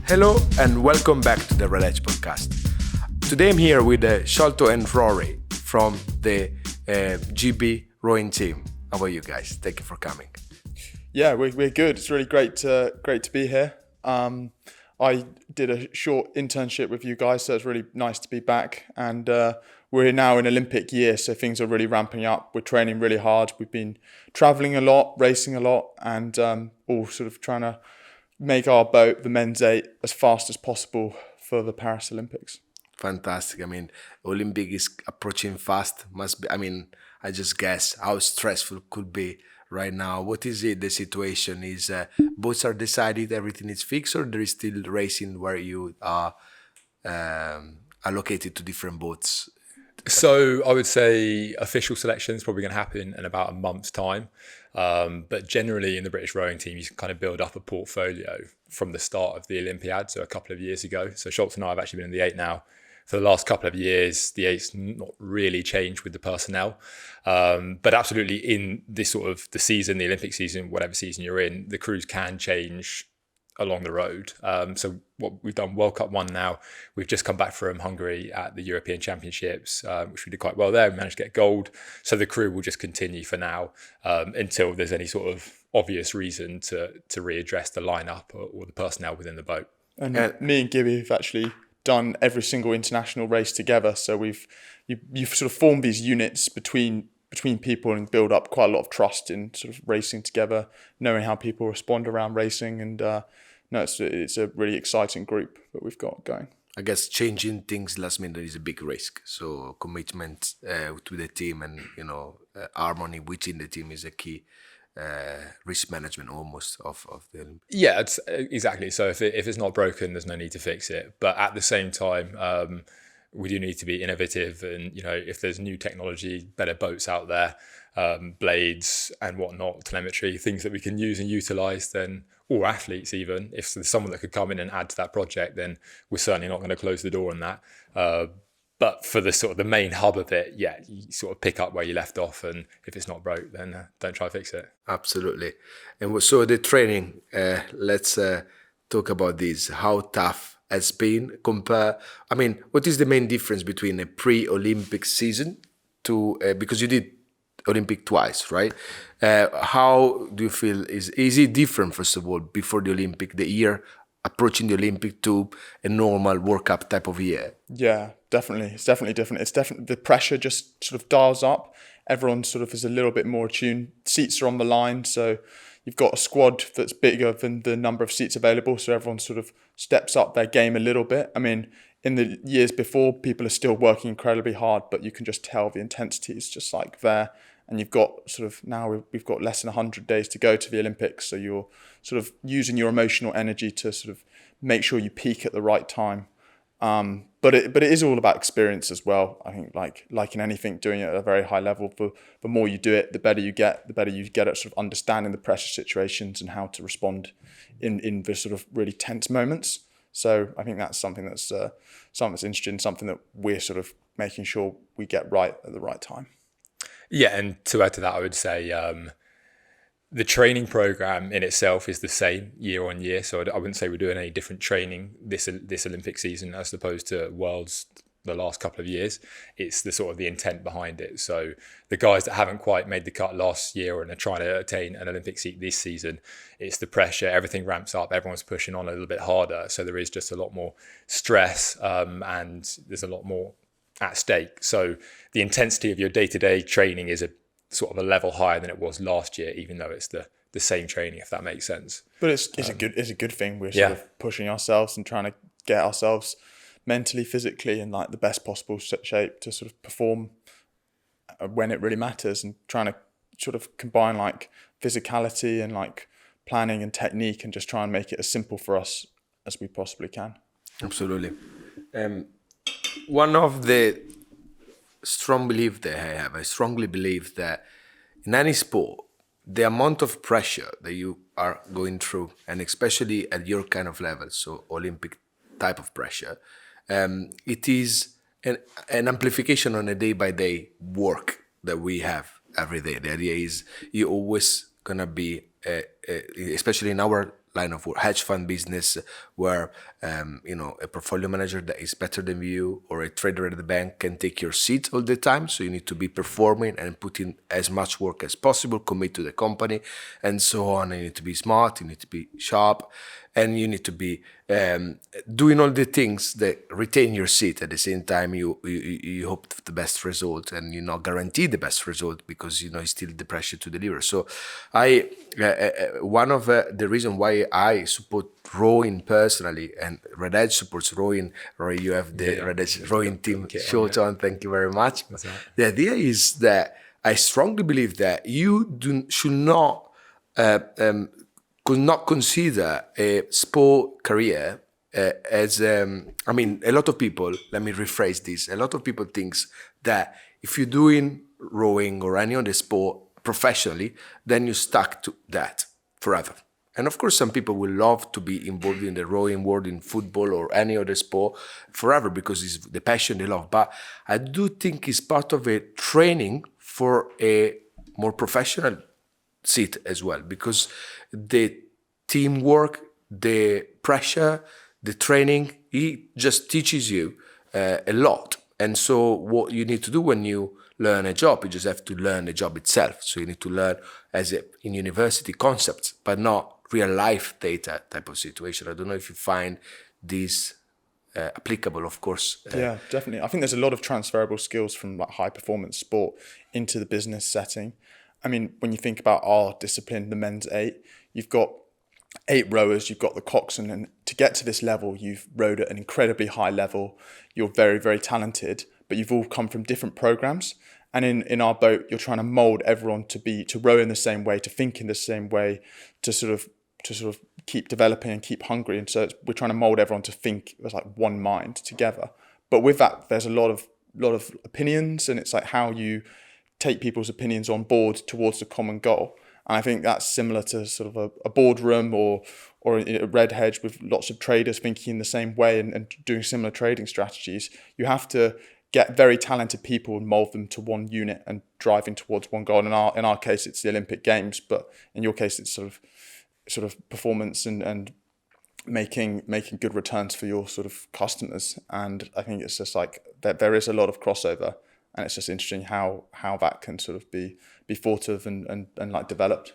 Hello and welcome back to the Redhedge Podcast. Today I'm here with Sholto and Rory from the GB rowing team. How about you guys? Thank you for coming. Yeah, we're good. It's really great to be here. I did a short internship with you guys, so it's really nice to be back. And we're now in Olympic year, so things are really ramping up. We're training really hard. We've been traveling a lot, racing a lot, and all sort of trying to make our boat, the men's 8, as fast as possible for the Paris Olympics. Fantastic. I mean, Olympic is approaching fast. Must be. I mean, I just guess how stressful could be right now. What is it? The situation is boats are decided, everything is fixed, or there is still racing where you are allocated to different boats? So I would say official selection is probably going to happen in about a month's time. But generally in the British rowing team, you can kind of build up a portfolio from the start of the Olympiad, so a couple of years ago. So Sholto and I have actually been in the 8 now for the last couple of years. The 8's not really changed with the personnel. But absolutely in this sort of the season, the Olympic season, whatever season you're in, the crews can change along the road. So what we've done, World Cup 1 now, we've just come back from Hungary at the European Championships, which we did quite well there. We managed to get gold. So the crew will just continue for now until there's any sort of obvious reason to readdress the lineup or the personnel within the boat. And me and Gibby have actually done every single international race together. So you've sort of formed these units between people and build up quite a lot of trust in sort of racing together, knowing how people respond around racing. And it's a really exciting group that we've got going. I guess changing things last minute is a big risk. So commitment to the team and harmony within the team is a key risk management almost of the Olympics. Yeah, exactly. So if it's not broken, there's no need to fix it. But at the same time, we do need to be innovative, and if there's new technology, better boats out there, blades and whatnot, telemetry, things that we can use and utilize, then, or athletes even, if there's someone that could come in and add to that project, then we're certainly not going to close the door on that. But for the sort of the main hub of it, yeah, you sort of pick up where you left off, and if it's not broke, then don't try to fix it. Absolutely. And so the training, let's talk about this. How tough has been what is the main difference between a pre-Olympic season to because you did Olympic twice, right? How do you feel is it different, first of all, before the Olympic, the year approaching the Olympic, to a normal World Cup type of year? Yeah, definitely. It's definitely different. It's definitely, the pressure just sort of dials up. Everyone sort of is a little bit more attuned. Seats are on the line, so you've got a squad that's bigger than the number of seats available, so everyone sort of steps up their game a little bit. I mean, in the years before, people are still working incredibly hard, but you can just tell the intensity is just like there. And you've got sort of, now we've got less than 100 days to go to the Olympics, so you're sort of using your emotional energy to sort of make sure you peak at the right time. But it is all about experience as well. I think like in anything, doing it at a very high level, the more you do it, the better you get at sort of understanding the pressure situations and how to respond in the sort of really tense moments. So I think that's something that's interesting, something that we're sort of making sure we get right at the right time. Yeah, and to add to that, I would say the training program in itself is the same year on year. So I wouldn't say we're doing any different training this Olympic season as opposed to Worlds the last couple of years. It's the sort of the intent behind it. So the guys that haven't quite made the cut last year and are trying to attain an Olympic seat this season, it's the pressure, everything ramps up, everyone's pushing on a little bit harder. So there is just a lot more stress and there's a lot more at stake. So the intensity of your day-to-day training is a sort of a level higher than it was last year, even though it's the same training, if that makes sense. But it's a good thing. We're sort of pushing ourselves and trying to get ourselves mentally, physically in like the best possible shape to sort of perform when it really matters, and trying to sort of combine like physicality and like planning and technique and just try and make it as simple for us as we possibly can. Absolutely. One of the strong belief that I strongly believe that in any sport, the amount of pressure that you are going through, and especially at your kind of level, so Olympic type of pressure, it is an amplification on a day-by-day work that we have every day. The idea is you're always gonna be, especially in our line of work, hedge fund business, where a portfolio manager that is better than you or a trader at the bank can take your seat all the time. So you need to be performing and put in as much work as possible, commit to the company, and so on. You need to be smart, you need to be sharp, and you need to be doing all the things that retain your seat. At the same time, you hope for the best result, and you're not guaranteed the best result because it's still the pressure to deliver. So, one of the reasons why I support rowing personally, and Redhedge supports rowing. Rory, you have the Redhedge rowing team. Sholto, and thank you very much. The idea is that I strongly believe that you should not. Could not consider a sport career as a lot of people, let me rephrase this, a lot of people thinks that if you're doing rowing or any other sport professionally, then you're stuck to that forever. And of course, some people will love to be involved in the rowing world, in football or any other sport forever because it's the passion they love. But I do think it's part of a training for a more professional seat as well, because the teamwork, the pressure, the training, it just teaches you a lot. And so what you need to do when you learn a job, you just have to learn the job itself. So you need to learn in university concepts, but not real life data type of situation. I don't know if you find this applicable, of course. Yeah, definitely. I think there's a lot of transferable skills from like high performance sport into the business setting. I mean, when you think about our discipline, the men's 8, you've got 8 rowers, you've got the coxswain, and to get to this level, you've rowed at an incredibly high level. You're very, very talented, but you've all come from different programs. And in our boat, you're trying to mold everyone to row in the same way, to think in the same way, to sort of keep developing and keep hungry. And so we're trying to mold everyone to think as like one mind together. But with that, there's a lot of opinions, and it's like how you take people's opinions on board towards the common goal. And I think that's similar to sort of a boardroom or a Redhedge with lots of traders thinking in the same way and doing similar trading strategies. You have to get very talented people and mold them to one unit and driving towards one goal. In our case, it's the Olympic Games, but in your case, it's sort of performance and making good returns for your sort of customers. And I think it's just like that there is a lot of crossover. And it's just interesting how that can sort of be thought of and like developed.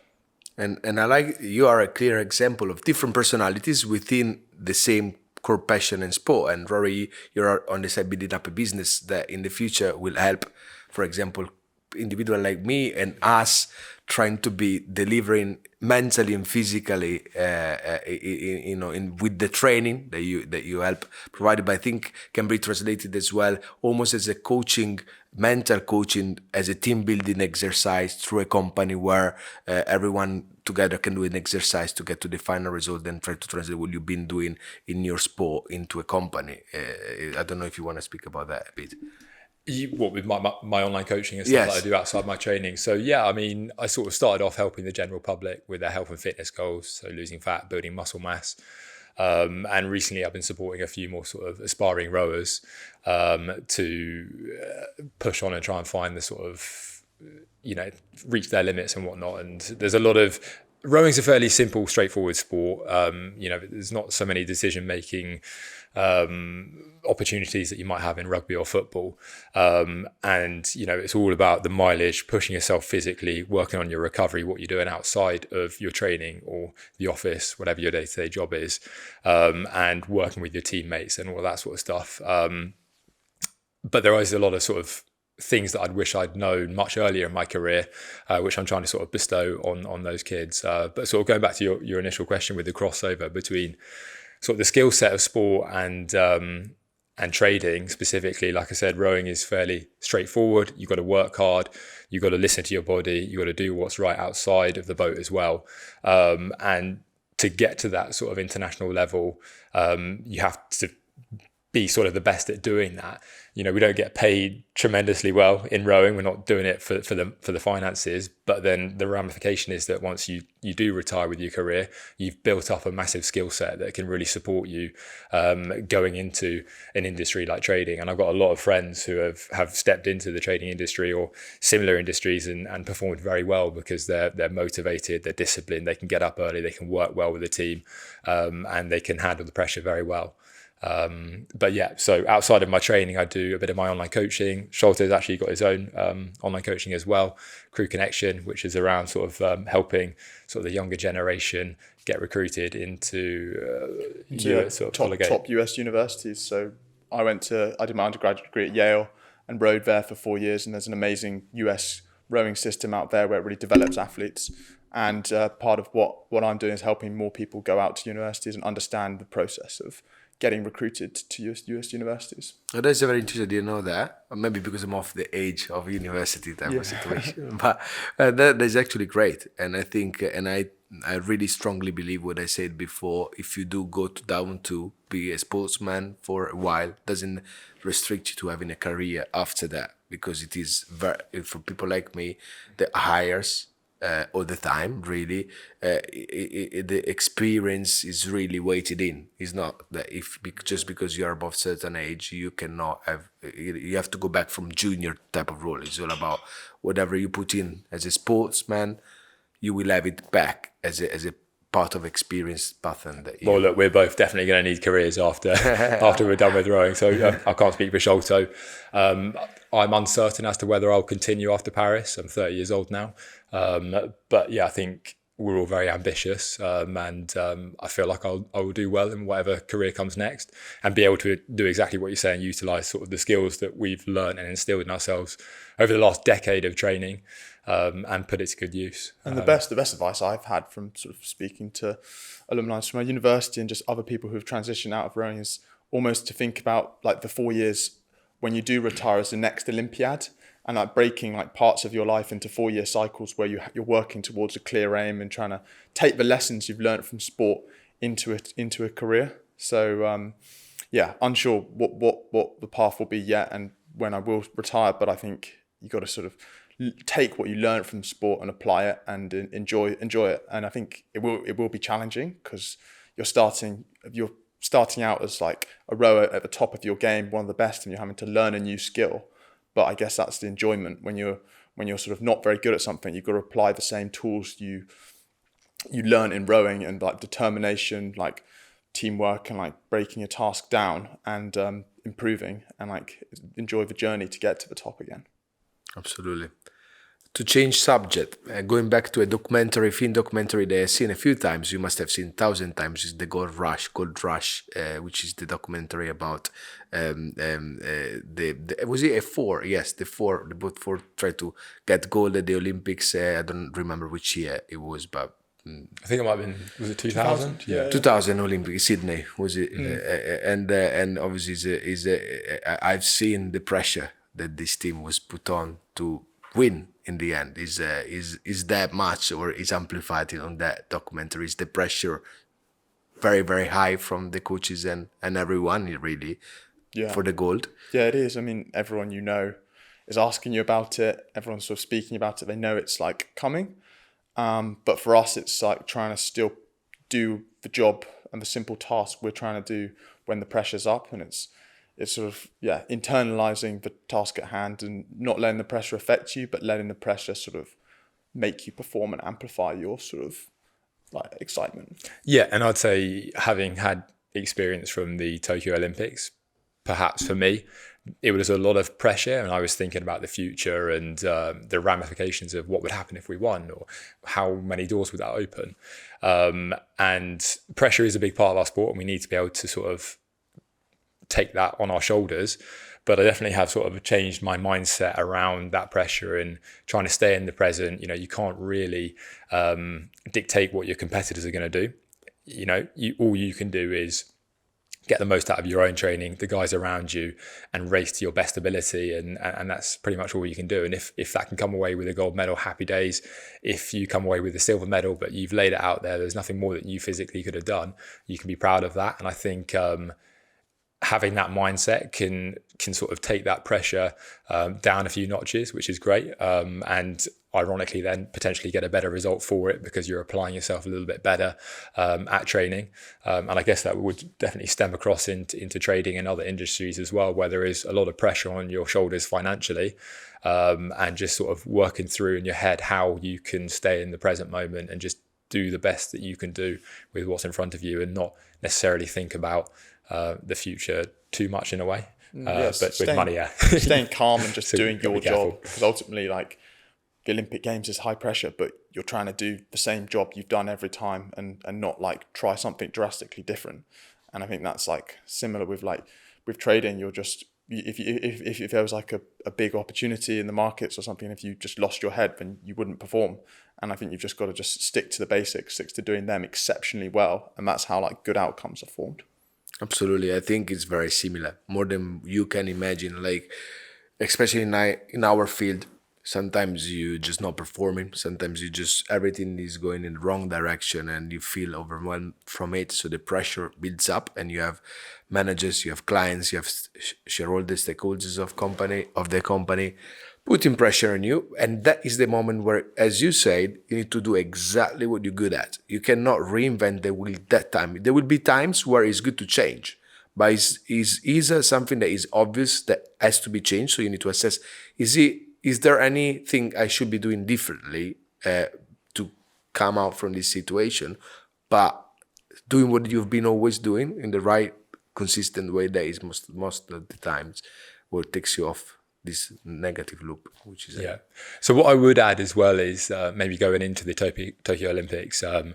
And I like you are a clear example of different personalities within the same core passion and sport. And Rory, you're on the side building up a business that in the future will help, for example, individual like me and us trying to be delivering mentally and physically, with the training that you help provide. But I think can be translated as well, almost as a coaching, mental coaching, as a team building exercise through a company where everyone together can do an exercise to get to the final result, and try to translate what you've been doing in your sport into a company. I don't know if you want to speak about that a bit. With my online coaching and stuff that I do outside my training. So yeah, I mean, I sort of started off helping the general public with their health and fitness goals, so losing fat, building muscle mass. And recently I've been supporting a few more sort of aspiring rowers to push on and try and find the sort of, reach their limits and whatnot. And there's a lot of, rowing's a fairly simple, straightforward sport. There's not so many decision-making opportunities that you might have in rugby or football. It's all about the mileage, pushing yourself physically, working on your recovery, what you're doing outside of your training or the office, whatever your day-to-day job is, and working with your teammates and all that sort of stuff. But there is a lot of sort of things that I'd wish I'd known much earlier in my career, which I'm trying to sort of bestow on those kids. But sort of going back to your initial question with the crossover between sort of the skill set of sport and trading specifically, like I said, rowing is fairly straightforward. You've got to work hard. You've got to listen to your body. You've got to do what's right outside of the boat as well. And to get to that sort of international level, you have to be sort of the best at doing that. You know, we don't get paid tremendously well in rowing. We're not doing it for the finances, but then the ramification is that once you do retire with your career, you've built up a massive skill set that can really support you going into an industry like trading. And I've got a lot of friends who have stepped into the trading industry or similar industries and performed very well because they're motivated, they're disciplined, they can get up early, they can work well with the team, and they can handle the pressure very well. But yeah, so outside of my training, I do a bit of my online coaching. Sholto's actually got his own online coaching as well, Crew Connection, which is around sort of helping sort of the younger generation get recruited into top US universities. So I did my undergraduate degree at Yale and rowed there for 4 years, and there's an amazing US rowing system out there where it really develops athletes. And part of what I'm doing is helping more people go out to universities and understand the process of getting recruited to US universities. Oh, that's very interesting. I didn't know that. Or maybe because I'm off the age of university type of situation. But that is actually great. And I think, and I really strongly believe what I said before. If you do go down to be a sportsman for a while, doesn't restrict you to having a career after that, because it is very, for people like me, the hires all the time, really, the experience is really weighted in. It's not that just because you are above certain age, you cannot have, you have to go back from junior type of role. It's all about whatever you put in as a sportsman, you will have it back as a part of experience pattern. Well, look, we're both definitely going to need careers after we're done with rowing. So I can't speak for Sholto. I'm uncertain as to whether I'll continue after Paris. I'm 30 years old now. But yeah, I think we're all very ambitious, and I feel like I will do well in whatever career comes next, and be able to do exactly what you're saying, utilise sort of the skills that we've learned and instilled in ourselves over the last decade of training, and put it to good use. And the best advice I've had from sort of speaking to alumni from my university and just other people who've transitioned out of rowing is almost to think about like the 4 years when you do retire as the next Olympiad, and like breaking like parts of your life into 4-year cycles where you're working towards a clear aim and trying to take the lessons you've learned from sport into a career. So unsure what the path will be yet and when I will retire, but I think you got to sort of take what you learn from sport and apply it and enjoy it. And I think it will be challenging because you're starting out as like a rower at the top of your game, one of the best, and you're having to learn a new skill. But I guess that's the enjoyment when you're sort of not very good at something. You've got to apply the same tools you learn in rowing and like determination, like teamwork, and like breaking a task down and improving and like enjoy the journey to get to the top again. Absolutely. To change subject, going back to a film documentary that I've seen a few times, you must have seen 1,000 times, is the Gold Rush, which is the documentary about was it a four? Yes, the boat four tried to get gold at the Olympics. I don't remember which year it was, but I think it might have been, was it 2000? Yeah. 2000 Olympics, Sydney, was it? And obviously I've seen the pressure that this team was put on to win in the end. Is that much, or is amplified on that documentary? Is the pressure very, very high from the coaches and everyone really for the gold? Yeah, it is. I mean, everyone you know is asking you about it. Everyone's sort of speaking about it. They know it's like coming. But for us, it's like trying to still do the job and the simple task we're trying to do when the pressure's up, and it's sort of internalizing the task at hand and not letting the pressure affect you, but letting the pressure sort of make you perform and amplify your sort of like excitement. Yeah, and I'd say having had experience from the Tokyo Olympics, perhaps for me, it was a lot of pressure, and I was thinking about the future and the ramifications of what would happen if we won, or how many doors would that open. And pressure is a big part of our sport, and we need to be able to sort of take that on our shoulders. But I definitely have sort of changed my mindset around that pressure and trying to stay in the present. You know, you can't really dictate what your competitors are going to do. You know, all you can do is get the most out of your own training, the guys around you, and race to your best ability. And that's pretty much all you can do. And if that can come away with a gold medal, happy days. If you come away with a silver medal, but you've laid it out there, there's nothing more that you physically could have done, you can be proud of that. And I think having that mindset can sort of take that pressure down a few notches, which is great. And ironically then potentially get a better result for it because you're applying yourself a little bit better at training. And I guess that would definitely stem across into trading and other industries as well, where there is a lot of pressure on your shoulders financially, and just sort of working through in your head how you can stay in the present moment and just do the best that you can do with what's in front of you and not necessarily think about the future too much in a way. But with money, staying calm and just So doing you've got to your be careful. job, because ultimately, like, the Olympic Games is high pressure, but you're trying to do the same job you've done every time and not like try something drastically different. And I think that's like similar with trading. You're just, if there was like a big opportunity in the markets or something, if you just lost your head, then you wouldn't perform. And I think you've just got to just stick to the basics, stick to doing them exceptionally well. And that's how like good outcomes are formed. Absolutely. I think it's very similar, more than you can imagine. Like, especially in our field, sometimes you just not performing. Sometimes you just, everything is going in the wrong direction and you feel overwhelmed from it. So the pressure builds up and you have managers, you have clients, you have shareholders, stakeholders of the company putting pressure on you. And that is the moment where, as you said, you need to do exactly what you're good at. You cannot reinvent the wheel that time. There will be times where it's good to change, but is something that is obvious that has to be changed. So you need to assess, is there anything I should be doing differently to come out from this situation, but doing what you've been always doing in the right, consistent way that is most of the times what takes you off this negative loop, which is So what I would add as well is maybe going into the Tokyo Olympics, there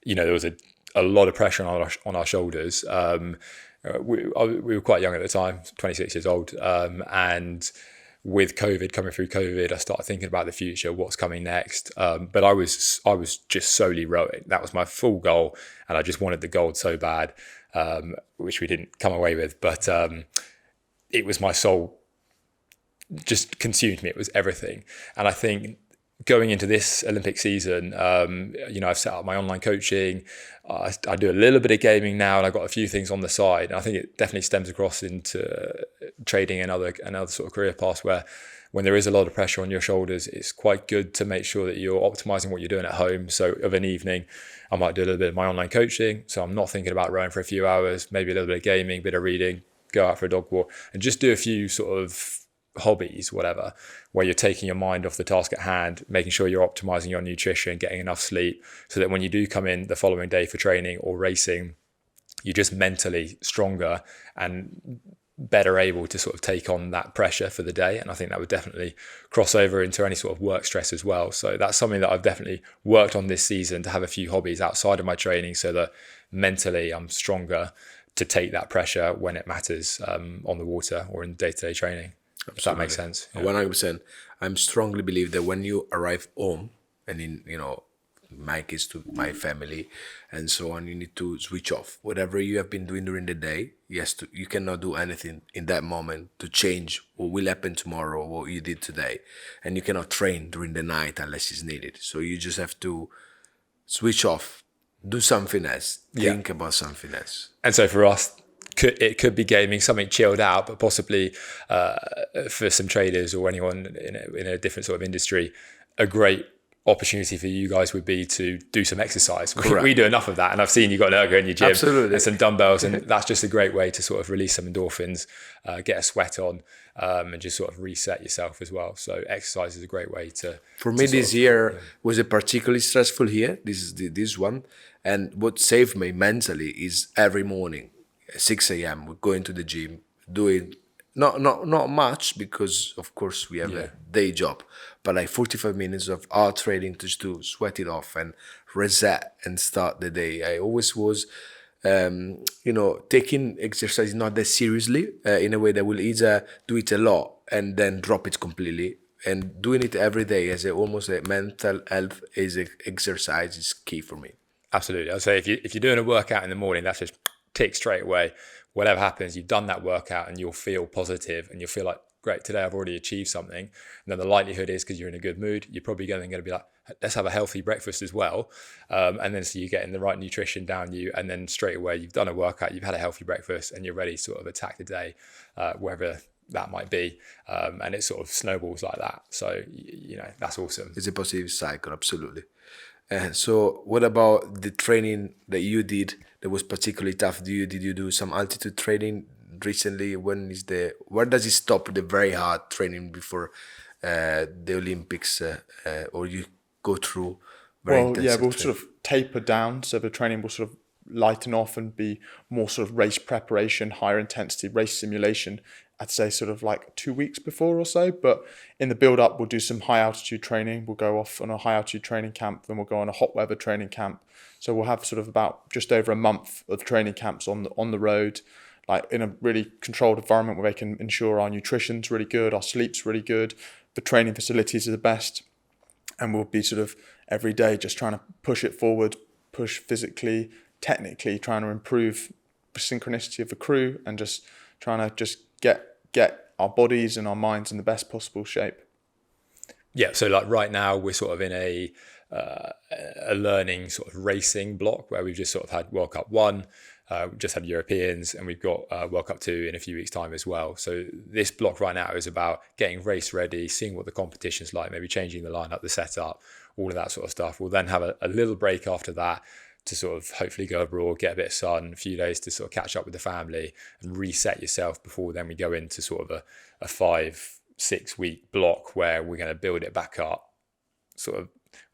was a lot of pressure on our shoulders. We were quite young at the time, 26 years old, and with coming through COVID, I started thinking about the future, what's coming next. But I was just solely rowing. That was my full goal, and I just wanted the gold so bad, which we didn't come away with. But it was my soul, just consumed me. It was everything. And I think going into this Olympic season, I've set up my online coaching. I do a little bit of gaming now, and I've got a few things on the side. And I think it definitely stems across into trading and other sort of career paths where when there is a lot of pressure on your shoulders, it's quite good to make sure that you're optimizing what you're doing at home. So of an evening, I might do a little bit of my online coaching. So I'm not thinking about rowing for a few hours, maybe a little bit of gaming, a bit of reading, go out for a dog walk, and just do a few sort of hobbies, whatever, where you're taking your mind off the task at hand, making sure you're optimizing your nutrition, getting enough sleep, so that when you do come in the following day for training or racing, you're just mentally stronger and better able to sort of take on that pressure for the day. And I think that would definitely cross over into any sort of work stress as well. So that's something that I've definitely worked on this season, to have a few hobbies outside of my training so that mentally I'm stronger to take that pressure when it matters on the water or in day-to-day training. Absolutely. If that makes sense. 100%. I strongly believe that when you arrive home, and in my case to my family and so on, you need to switch off. Whatever you have been doing during the day, you cannot do anything in that moment to change what will happen tomorrow or what you did today. And you cannot train during the night unless it's needed. So you just have to switch off, do something else, think about something else. And so for us, it could be gaming, something chilled out, but possibly for some traders or anyone in a different sort of industry, a great opportunity for you guys would be to do some exercise. We do enough of that, and I've seen you've got an ergo in your gym. Absolutely. And some dumbbells, and that's just a great way to sort of release some endorphins, get a sweat on, and just sort of reset yourself as well. So exercise is a great way to. For me, this year was a particularly stressful year. This one, and what saved me mentally is every morning, 6 a.m. we're going to the gym, doing not much because of course we have a day job, but like 45 minutes of hard training just to sweat it off and reset and start the day. I always was, taking exercise not that seriously, in a way that will either do it a lot and then drop it completely, and doing it every day as almost a mental health exercise is key for me. Absolutely. I'd say if you're doing a workout in the morning, that's just tick straight away. Whatever happens, you've done that workout and you'll feel positive and you'll feel like great, today I've already achieved something. And then the likelihood is, because you're in a good mood, you're probably going to be like, let's have a healthy breakfast as well. And then so you're getting the right nutrition down you, and then straight away you've done a workout, you've had a healthy breakfast, and you're ready to sort of attack the day, wherever that might be. And it sort of snowballs like that. So, that's awesome. It's a positive cycle, absolutely. So what about the training that you did that was particularly tough? Did you do some altitude training recently? Where does it stop the very hard training before the Olympics, or you go through very intensive we'll training? sort of taper down, so the training will sort of lighten off and be more sort of race preparation, higher intensity race simulation. I'd say sort of like 2 weeks before or so, but in the build up, we'll do some high altitude training. We'll go off on a high altitude training camp, then we'll go on a hot weather training camp. So we'll have sort of about just over a month of training camps on the road, like in a really controlled environment where they can ensure our nutrition's really good, our sleep's really good, the training facilities are the best, and we'll be sort of every day just trying to push it forward, push physically, technically, trying to improve the synchronicity of the crew, and just trying to just get our bodies and our minds in the best possible shape. Yeah, so like right now we're sort of in a learning sort of racing block where we've just sort of had World Cup 1, we've just had Europeans, and we've got World Cup 2 in a few weeks' time as well. So this block right now is about getting race ready, seeing what the competition's like, maybe changing the lineup, the setup, all of that sort of stuff. We'll then have a little break after that to sort of hopefully go abroad, get a bit of sun, a few days to sort of catch up with the family and reset yourself before then we go into sort of a 5-6 week block where we're going to build it back up, sort of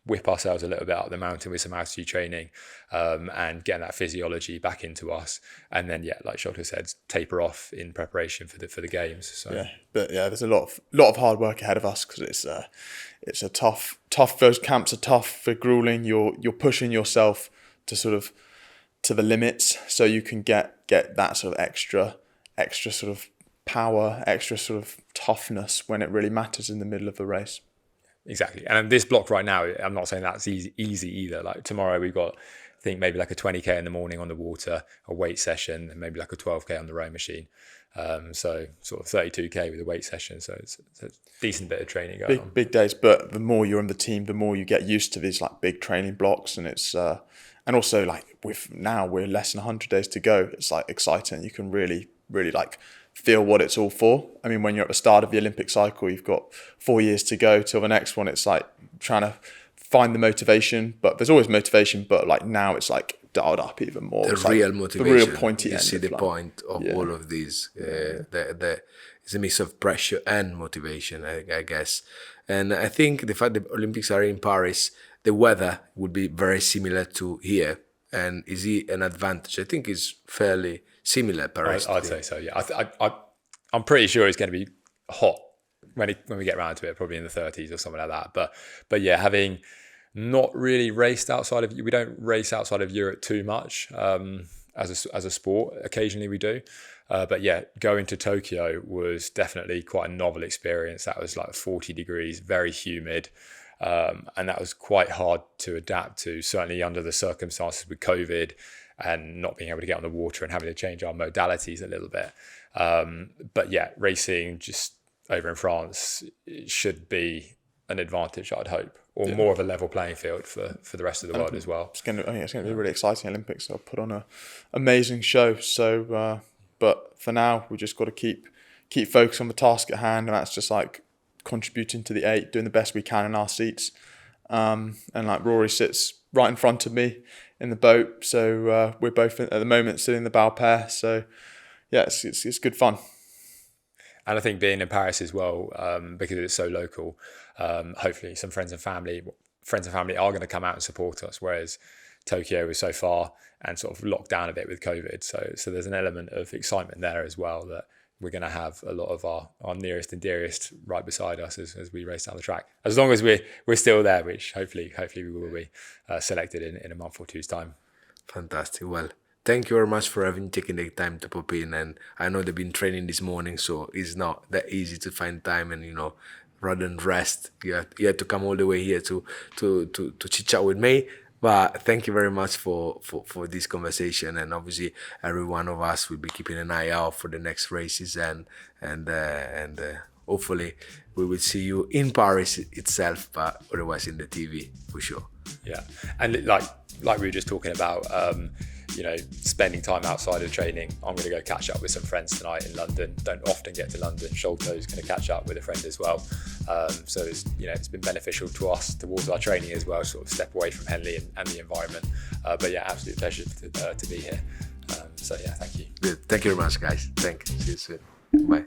whip ourselves a little bit up the mountain with some altitude training, and getting that physiology back into us. And then, like Sholto said, taper off in preparation for the games. So there's a lot of hard work ahead of us, because it's a tough. Those camps are tough. They're grueling. You're pushing yourself to sort of to the limits, so you can get that sort of extra sort of power, extra sort of toughness when it really matters in the middle of the race. Exactly. And this block right now, I'm not saying that's easy either. Like tomorrow we've got, I think, maybe like a 20k in the morning on the water, a weight session, and maybe like a 12k on the row machine. So sort of 32k with a weight session. So it's a decent bit of training going on. Big days, but the more you're in the team, the more you get used to these like big training blocks, and it's and also like we're less than 100 days to go. It's like exciting. You can really like feel what it's all for. I mean, when you're at the start of the Olympic cycle, you've got 4 years to go till the next one. It's like trying to find the motivation, but there's always motivation, but like now it's like dialed up even more. The it's real like motivation. The real pointy you end. See the point of all of these. It's a mix of pressure and motivation, I guess. And I think the fact that Olympics are in Paris, the weather would be very similar to here. And is it an advantage? I think it's fairly similar, Paris. I'd say so, yeah. I'm pretty sure it's going to be hot when we get around to it, probably in the 30s or something like that. But yeah, having not really raced outside of, we don't race outside of Europe too much as a sport. Occasionally we do. But yeah, going to Tokyo was definitely quite a novel experience. That was like 40 degrees, very humid. And that was quite hard to adapt to, certainly under the circumstances with COVID and not being able to get on the water and having to change our modalities a little bit. But yeah, racing just over in France should be an advantage, I'd hope, or more of a level playing field for the rest of the world as well. I think it's going to be a really exciting Olympics. They'll put on an amazing show. So, but for now, we just got to keep focused on the task at hand, and that's just like contributing to the 8, doing the best we can in our seats. And like Rory sits right in front of me in the boat, so we're both at the moment sitting in the bow pair. So yeah, it's good fun. And I think being in Paris as well, because it's so local, hopefully some friends and family are going to come out and support us, whereas Tokyo was so far and sort of locked down a bit with COVID. So there's an element of excitement there as well, that we're going to have a lot of our nearest and dearest right beside us as we race down the track. As long as we're still there, which hopefully we will be selected in a month or two's time. Fantastic. Well, thank you very much for taken the time to pop in. And I know they've been training this morning, so it's not that easy to find time. And rather than rest, you had to come all the way here to chit chat with me. But thank you very much for this conversation, and obviously every one of us will be keeping an eye out for the next races and hopefully we will see you in Paris itself, but otherwise in the TV for sure. Yeah, and like we were just talking about, spending time outside of training. I'm going to go catch up with some friends tonight in London. Don't often get to London. Sholto's going to catch up with a friend as well. So it's been beneficial to us towards our training as well. Sort of step away from Henley and the environment. But yeah, absolute pleasure to be here. So yeah, thank you. Good. Thank you very much, guys. See you soon. Bye.